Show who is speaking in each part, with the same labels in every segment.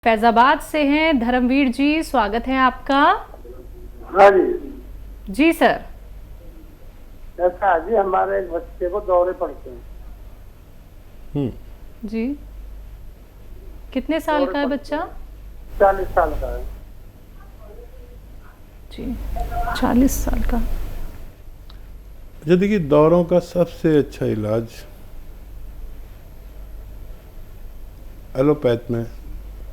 Speaker 1: फैजाबाद से हैं धर्मवीर जी, स्वागत है आपका।
Speaker 2: हाँ जी।
Speaker 1: जी सर।
Speaker 2: ऐसा है जी, हमारे एक बच्चे को दौरे पड़ते हैं।
Speaker 1: जी, कितने साल का है बच्चा?
Speaker 2: 40 साल का है
Speaker 1: जी, 40 साल का।
Speaker 3: अच्छा देखिए, दौरों का सबसे अच्छा इलाज एलोपैथ में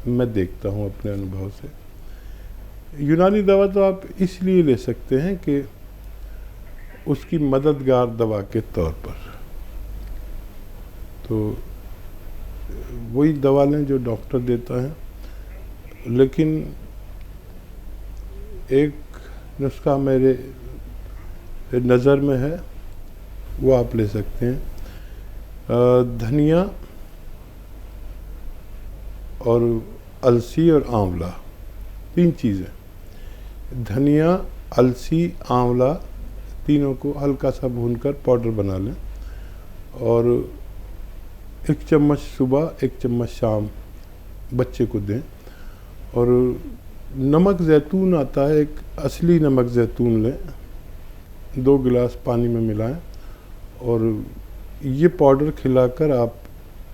Speaker 3: मैं देखता हूँ अपने अनुभव से। यूनानी दवा तो आप इसलिए ले सकते हैं कि उसकी मददगार दवा के तौर पर, तो वही दवा लें जो डॉक्टर देता है। लेकिन एक नुस्खा मेरे नज़र में है, वो आप ले सकते हैं। धनिया और अलसी और आंवला, 3 चीज़ें। धनिया, अलसी, आंवला, तीनों को हल्का सा भूनकर पाउडर बना लें और 1 चम्मच सुबह 1 चम्मच शाम बच्चे को दें। और नमक ज़ैतून आता है, एक असली नमक ज़ैतून लें, 2 गिलास पानी में मिलाएं और ये पाउडर खिलाकर आप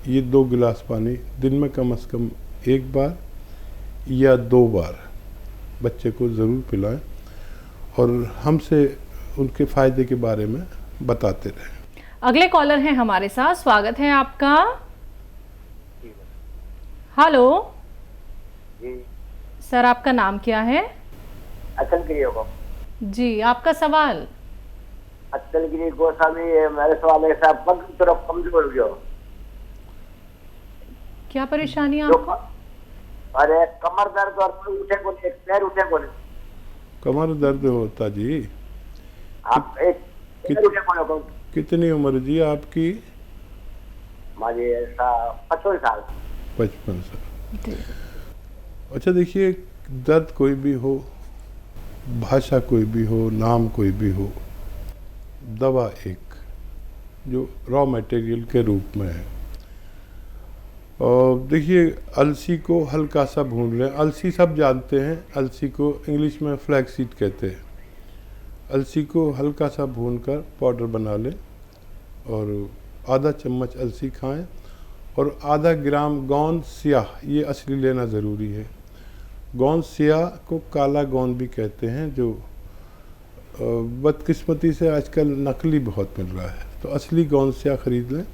Speaker 3: ये 2 गिलास पानी दिन में कम से कम 1 बार या 2 बार बच्चे को ज़रूर पिलाएं और हमसे उनके फ़ायदे के बारे में बताते रहें।
Speaker 1: अगले कॉलर हैं हमारे साथ, स्वागत है आपका। हेलो
Speaker 4: जी
Speaker 1: सर, आपका नाम क्या है?
Speaker 4: अचलगिरी होगा।
Speaker 1: जी, आपका सवाल।
Speaker 4: अचलगिरी गोस्वामी, मेरे सवाल है साहब, पग तरफ कमजोर हो गया।
Speaker 1: क्या परेशानी है आपको?
Speaker 4: अरे कमर दर्द और उठे को नहीं, एक पैर उठे को नहीं।
Speaker 3: कमर दर्द होता जी?
Speaker 4: आप एक पैर उठे को नहीं।
Speaker 3: कितनी उम्र जी आपकी?
Speaker 4: हमारी ऐसा 55 साल।
Speaker 3: 55 साल। अच्छा देखिए, दर्द कोई भी हो, भाषा कोई भी हो, नाम कोई भी हो, दवा एक जो रॉ मटेरियल के रूप में है। और देखिए, अलसी को हल्का सा भून लें। अलसी सब जानते हैं, अलसी को इंग्लिश में फ्लैक्सीड कहते हैं। अलसी को हल्का सा भूनकर पाउडर बना लें और आधा चम्मच अलसी खाएं और आधा ग्राम गोंद स्याह, ये असली लेना ज़रूरी है। गोंद स्याह को काला गोंद भी कहते हैं, जो बदकिस्मती से आजकल नकली बहुत मिल रहा है, तो असली गोंद स्याह खरीद लें।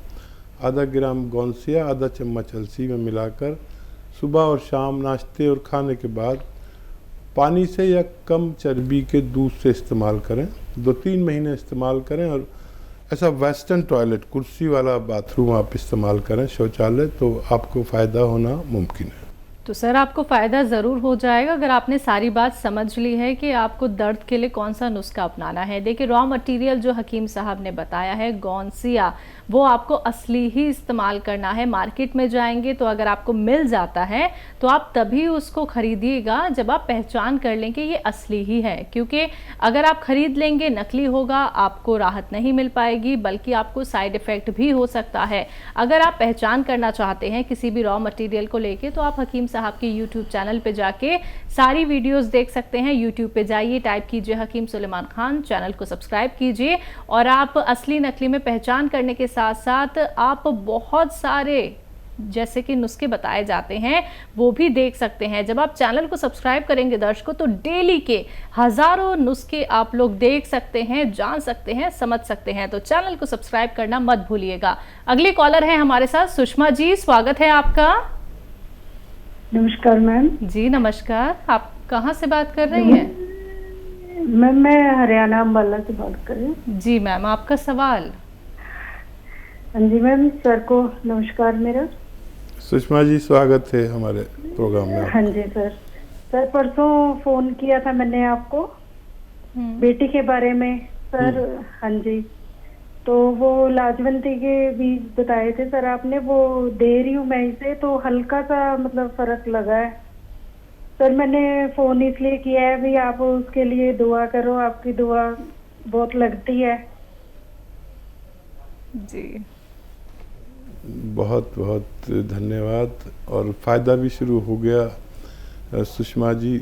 Speaker 3: आधा ग्राम गोंद स्याह आधा चम्मच अलसी में मिलाकर सुबह और शाम नाश्ते और खाने के बाद पानी से या कम चर्बी के दूध से इस्तेमाल करें। 2-3 महीने इस्तेमाल करें और ऐसा वेस्टर्न टॉयलेट, कुर्सी वाला बाथरूम आप इस्तेमाल करें, शौचालय, तो आपको फ़ायदा होना मुमकिन है।
Speaker 1: तो सर, आपको फ़ायदा ज़रूर हो जाएगा अगर आपने सारी बात समझ ली है कि आपको दर्द के लिए कौन सा नुस्खा अपनाना है। देखिए, रॉ मटेरियल जो हकीम साहब ने बताया है गोंसिया, वो आपको असली ही इस्तेमाल करना है। मार्केट में जाएंगे तो अगर आपको मिल जाता है तो आप तभी उसको खरीदिएगा जब आप पहचान कर लें कि ये असली ही है, क्योंकि अगर आप खरीद लेंगे नकली होगा, आपको राहत नहीं मिल पाएगी, बल्कि आपको साइड इफ़ेक्ट भी हो सकता है। अगर आप पहचान करना चाहते हैं किसी भी रॉ मटेरियल को लेके, तो आप हकीम साहब के YouTube चैनल पे जाके सारी वीडियोस देख सकते हैं। YouTube पे जाइए, टाइप कीजिए हकीम सुलेमान खान, चैनल को सब्सक्राइब कीजिए और आप असली नकली में पहचान करने के साथ साथ आप बहुत सारे जैसे कि नुस्खे बताए जाते हैं वो भी देख सकते हैं। जब आप चैनल को सब्सक्राइब करेंगे दर्शकों, तो डेली के हजारों नुस्खे आप लोग देख सकते हैं, जान सकते हैं, समझ सकते हैं। तो चैनल को सब्सक्राइब करना मत भूलिएगा। अगले कॉलर है हमारे साथ सुषमा जी, स्वागत है आपका।
Speaker 5: नमस्कार मैम।
Speaker 1: जी नमस्कार, आप कहाँ से बात कर रही हैं?
Speaker 5: मैम मैं हरियाणा अम्बाला से बात कर रही हूँ।
Speaker 1: जी मैम, आपका सवाल।
Speaker 5: हाँ जी मैम, सर को नमस्कार मेरा।
Speaker 3: सुषमा जी, स्वागत है हमारे प्रोग्राम में।
Speaker 5: हाँ जी सर। सर परसों फ़ोन किया था मैंने आपको बेटी के बारे में सर। हाँ जी, तो वो लाजवंती के बीज बताए थे सर आपने, वो दे रही हूँ मैं इसे, तो हल्का सा मतलब फ़र्क लगा है सर। मैंने फ़ोन इसलिए किया है भी आप उसके लिए दुआ करो, आपकी दुआ बहुत लगती है
Speaker 1: जी।
Speaker 3: बहुत बहुत धन्यवाद। और फ़ायदा भी शुरू हो गया सुषमा जी,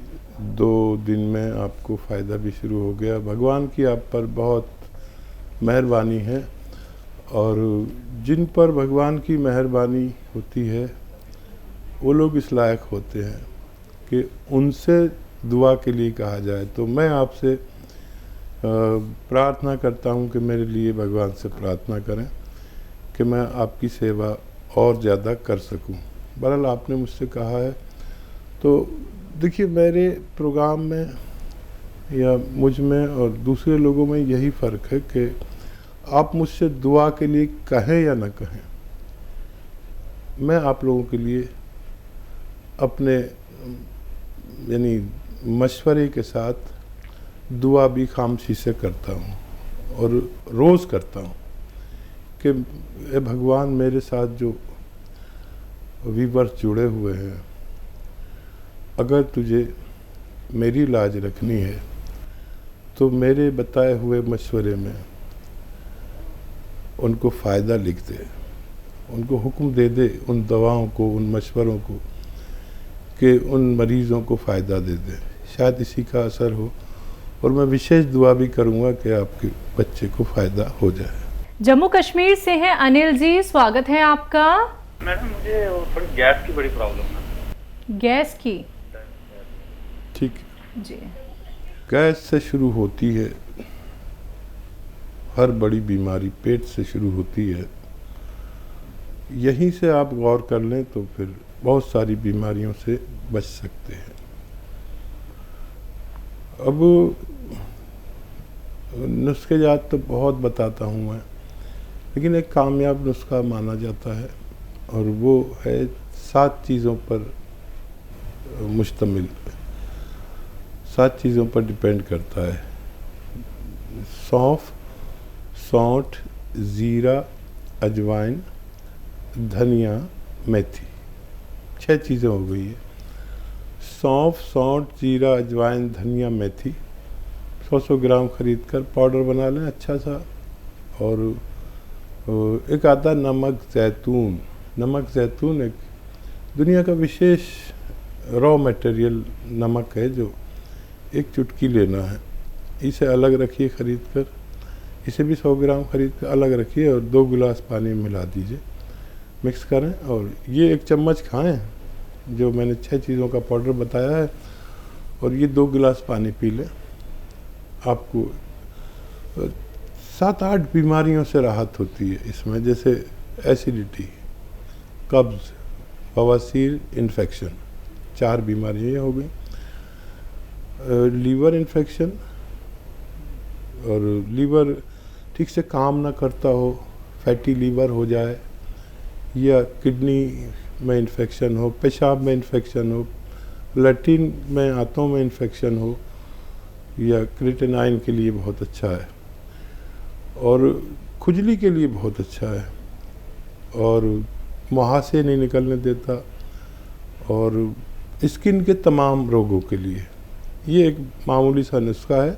Speaker 3: 2 दिन में आपको फ़ायदा भी शुरू हो गया। भगवान की आप पर बहुत मेहरबानी है, और जिन पर भगवान की मेहरबानी होती है वो लोग इस लायक होते हैं कि उनसे दुआ के लिए कहा जाए। तो मैं आपसे प्रार्थना करता हूँ कि मेरे लिए भगवान से प्रार्थना करें कि मैं आपकी सेवा और ज़्यादा कर सकूं। बहरहाल आपने मुझसे कहा है, तो देखिए मेरे प्रोग्राम में या मुझ में और दूसरे लोगों में यही फ़र्क है कि आप मुझसे दुआ के लिए कहें या ना कहें, मैं आप लोगों के लिए अपने यानी मशवरे के साथ दुआ भी खामोशी से करता हूँ, और रोज़ करता हूँ कि ए भगवान, मेरे साथ जो व्यूअर्स जुड़े हुए हैं, अगर तुझे मेरी लाज रखनी है तो मेरे बताए हुए मशवरे में उनको फ़ायदा लिख दे, उनको हुक्म दे दे उन दवाओं को, उन मशवरों को, कि उन मरीज़ों को फ़ायदा दे दे। शायद इसी का असर हो, और मैं विशेष दुआ भी करूँगा कि आपके बच्चे को फ़ायदा हो जाए।
Speaker 1: जम्मू कश्मीर से हैं अनिल जी, स्वागत है आपका।
Speaker 6: मैडम मुझे थोड़ी गैस की बड़ी प्रॉब्लम है।
Speaker 1: गैस की?
Speaker 3: ठीक
Speaker 1: जी।
Speaker 3: गैस से शुरू होती है, हर बड़ी बीमारी पेट से शुरू होती है। यहीं से आप गौर कर लें तो फिर बहुत सारी बीमारियों से बच सकते हैं। अब नुस्खे जात तो बहुत बताता हूँ मैं, लेकिन एक कामयाब नुस्खा माना जाता है, और वो है 7 चीज़ों पर मुश्तमिल, 7 चीज़ों पर डिपेंड करता है। सौंफ, सौंठ, ज़ीरा, अजवाइन, धनिया, मेथी, 6 चीज़ें हो गई है। सौंफ, सौंठ, जीरा, अजवाइन, धनिया, मेथी 100-100 ग्राम ख़रीद कर पाउडर बना लें अच्छा सा। और एक आता नमक ज़ैतून। नमक ज़ैतून एक दुनिया का विशेष रॉ मटेरियल नमक है, जो एक चुटकी लेना है, इसे अलग रखिए ख़रीद कर, इसे भी 100 ग्राम ख़रीद कर अलग रखिए, और 2 गिलास पानी में मिला दीजिए, मिक्स करें, और ये 1 चम्मच खाएं, जो मैंने 6 चीज़ों का पाउडर बताया है, और ये 2 गिलास पानी पी लें। आपको 7-8 बीमारियों से राहत होती है इसमें, जैसे एसिडिटी, कब्ज़, बवासीर, इन्फेक्शन, 4 बीमारियाँ हो गई। लीवर इन्फेक्शन, और लीवर ठीक से काम ना करता हो, फैटी लीवर हो जाए, या किडनी में इन्फेक्शन हो, पेशाब में इन्फेक्शन हो, लैट्रिन में, आंतों में इन्फेक्शन हो, या क्रिएटिनाइन के लिए बहुत अच्छा है, और खुजली के लिए बहुत अच्छा है, और मुहासे नहीं निकलने देता, और स्किन के तमाम रोगों के लिए ये एक मामूली सा नुस्खा है।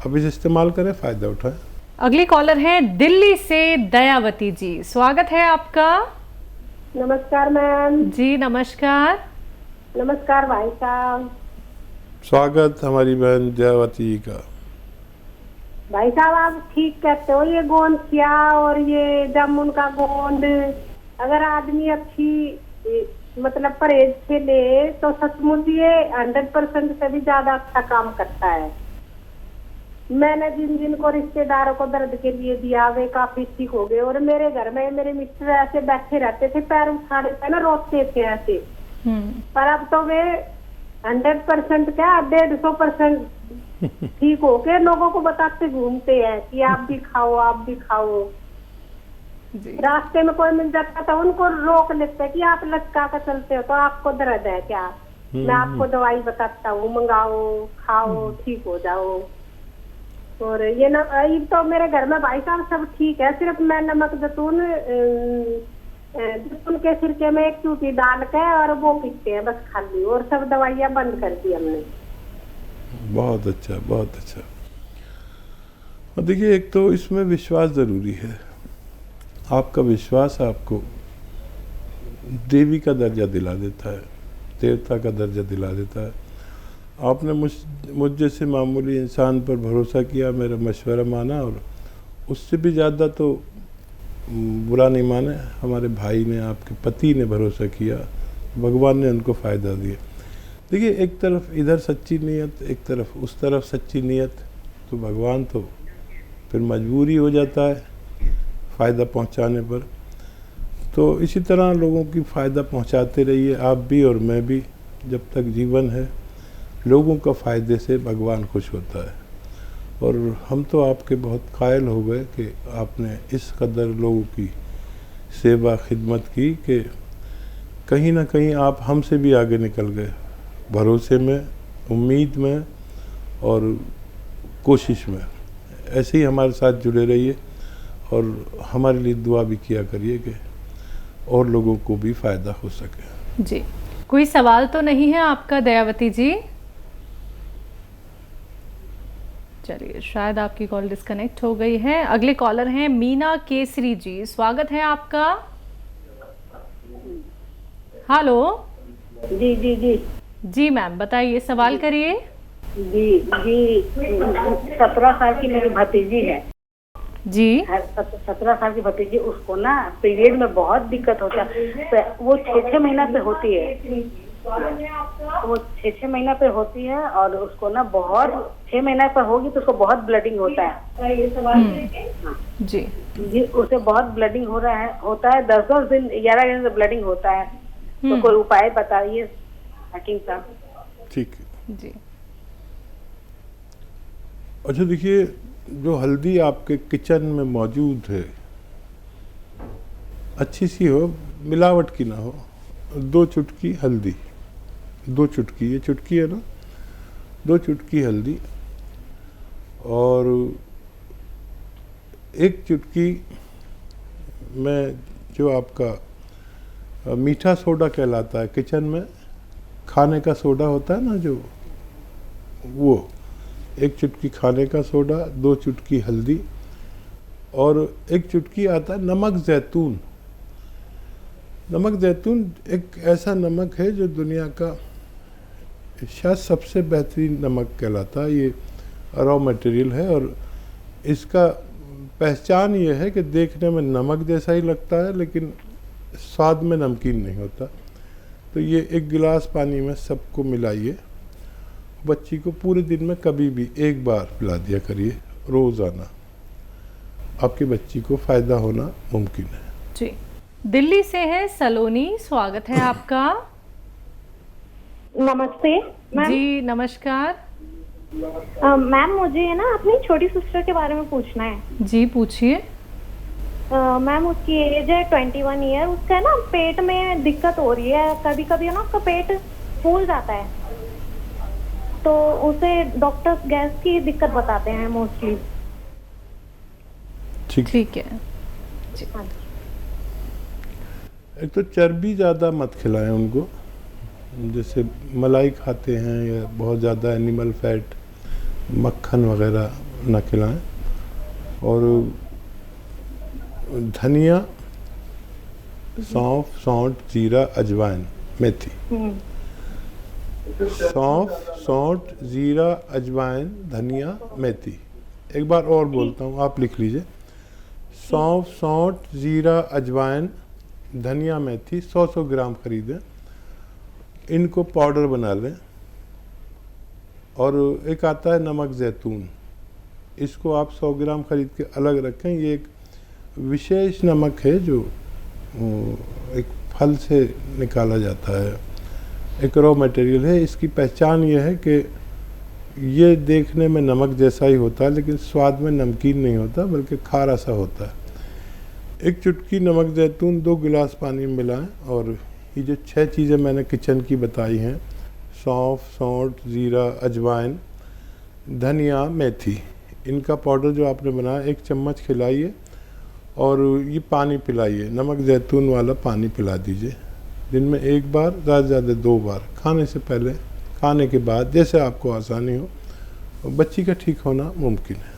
Speaker 3: अब इसे इस्तेमाल करें, फ़ायदा उठाएं।
Speaker 1: अगली कॉलर है दिल्ली से दयावती जी, स्वागत है आपका।
Speaker 5: नमस्कार मैम।
Speaker 1: जी नमस्कार।
Speaker 5: नमस्कार भाई साहब।
Speaker 3: स्वागत हमारी बहन दयावती जी का।
Speaker 5: भाई साहब आप ठीक कहते हो, ये गोंद किया और ये जामुन का गोंद अगर आदमी अच्छी मतलब परहेज से ले तो सचमुच ये 100% से भी ज्यादा अच्छा काम करता है। मैंने जिन जिन को रिश्तेदारों को दर्द के लिए दिया वे काफी ठीक हो गए, और मेरे घर में मेरे मिस्टर ऐसे बैठे रहते थे, पैर उठाने पे ना रोते थे ऐसे, पर अब तो वे 100% क्या 150% ठीक हो के लोगों को बताते घूमते हैं कि आप भी खाओ, आप भी खाओ। रास्ते में कोई मिल जाता तो उनको रोक लेते कि आप लटका कर चलते हो तो आपको दर्द है क्या, मैं आपको दवाई बताता हूँ, मंगाओ, खाओ, ठीक हो जाओ। और ये तो मेरे घर में भाई साहब सब ठीक है, सिर्फ मैं नमक जैतून के सिरके में 1 चूटी डाल के और वो पीते हैं बस खाली, और सब दवाइयाँ बंद कर दी हमने।
Speaker 3: बहुत अच्छा, बहुत अच्छा। और देखिए, एक तो इसमें विश्वास ज़रूरी है। आपका विश्वास आपको देवी का दर्जा दिला देता है, देवता का दर्जा दिला देता है। आपने मुझ जैसे मामूली इंसान पर भरोसा किया, मेरा मशवरा माना, और उससे भी ज़्यादा तो बुरा नहीं माने, हमारे भाई ने, आपके पति ने भरोसा किया, भगवान ने उनको फ़ायदा दिया। देखिए, एक तरफ इधर सच्ची नीयत, एक तरफ उस तरफ सच्ची नीयत, तो भगवान तो फिर मजबूरी हो जाता है फ़ायदा पहुंचाने पर। तो इसी तरह लोगों की फ़ायदा पहुंचाते रहिए, आप भी और मैं भी, जब तक जीवन है। लोगों का फ़ायदे से भगवान खुश होता है। और हम तो आपके बहुत कायल हो गए कि आपने इस कदर लोगों की सेवा खिदमत की कि कहीं ना कहीं आप हमसे भी आगे निकल गए, भरोसे में, उम्मीद में और कोशिश में। ऐसे ही हमारे साथ जुड़े रहिए और हमारे लिए दुआ भी किया करिए कि और लोगों को भी फ़ायदा हो सके।
Speaker 1: जी, कोई सवाल तो नहीं है आपका दयावती जी? चलिए, शायद आपकी कॉल डिस्कनेक्ट हो गई है। अगले कॉलर हैं मीना केसरी जी, स्वागत है आपका। हेलो
Speaker 7: जी जी जी
Speaker 1: जी मैम, बताइए, सवाल करिए।
Speaker 7: जी जी 17 साल की मेरी भतीजी है
Speaker 1: जी।
Speaker 7: 17 साल की भतीजी, उसको ना पीरियड में बहुत दिक्कत होता है। वो 6-6 महीना पे होती है, वो 6-6 महीना पे होती है, और उसको ना बहुत 6 महीना पे होगी तो उसको बहुत ब्लडिंग होता है।
Speaker 1: जी
Speaker 7: जी, उसे बहुत ब्लडिंग होता है 10-10 दिन 11 दिन से ब्लडिंग होता है। तो कोई उपाय बताइए हकीम साहब।
Speaker 3: ठीक
Speaker 1: है जी।
Speaker 3: अच्छा, देखिए, जो हल्दी आपके किचन में मौजूद है, अच्छी सी हो, मिलावट की ना हो। 2 चुटकी हल्दी, 2 चुटकी, ये चुटकी है ना, 2 चुटकी हल्दी, और 1 चुटकी में जो आपका मीठा सोडा कहलाता है, किचन में खाने का सोडा होता है ना जो, वो 1 चुटकी खाने का सोडा, 2 चुटकी हल्दी, और 1 चुटकी आता है नमक ज़ैतून। नमक ज़ैतून एक ऐसा नमक है जो दुनिया का शायद सबसे बेहतरीन नमक कहलाता है। ये रॉ मटेरियल है, और इसका पहचान ये है कि देखने में नमक जैसा ही लगता है, लेकिन स्वाद में नमकीन नहीं होता। तो ये 1 गिलास पानी में सबको मिलाइए। बच्ची को पूरे दिन में कभी भी 1 बार पिला दिया करिए, रोज़ाना। आपकी बच्ची को फ़ायदा होना मुमकिन है।
Speaker 1: जी। दिल्ली से है सलोनी, स्वागत है आपका।
Speaker 8: नमस्ते मैम।
Speaker 1: जी नमस्कार।
Speaker 8: मैम, मुझे ना अपनी छोटी सिस्टर के बारे में पूछना है।
Speaker 1: जी पूछिए।
Speaker 8: मैम, उसकी एज है 21 ईयर। उसका ना पेट में दिक्कत हो रही है, कभी कभी ना उसका पेट फूल जाता है, तो उसे डॉक्टर्स गैस की दिक्कत बताते हैं मोस्टली।
Speaker 1: ठीक है जी।
Speaker 3: एक तो चर्बी ज़्यादा मत खिलाएं उनको, जैसे मलाई खाते हैं या बहुत ज़्यादा एनिमल फैट, मक्खन वगैरह ना खिलाएं। और धनिया, सौंफ, सौंठ, जीरा, अजवाइन, मेथी। सौंफ, सौंठ, जीरा, अजवाइन, धनिया, मेथी। एक बार और बोलता हूँ, आप लिख लीजिए। सौंफ, सौंठ, जीरा, अजवाइन, धनिया, मेथी 100-100 ग्राम खरीदें, इनको पाउडर बना लें। और एक आता है नमक ज़ैतून, इसको आप 100 ग्राम खरीद के अलग रखें। ये एक विशेष नमक है जो एक फल से निकाला जाता है, एक रॉ मटेरियल है। इसकी पहचान ये है कि ये देखने में नमक जैसा ही होता है, लेकिन स्वाद में नमकीन नहीं होता, बल्कि खारा सा होता है। 1 चुटकी नमक ज़ैतून 2 गिलास पानी में मिलाएं, और ये जो 6 चीज़ें मैंने किचन की बताई हैं, सौंफ, सौंठ, जीरा, अजवाइन, धनिया, मेथी, इनका पाउडर जो आपने बनाया 1 चम्मच खिलाइए, और ये पानी पिलाइए, नमक ज़ैतून वाला पानी पिला दीजिए। दिन में 1 बार, ज़्यादा से ज़्यादा 2 बार, खाने से पहले, खाने के बाद, जैसे आपको आसानी हो। बच्ची का ठीक होना मुमकिन है।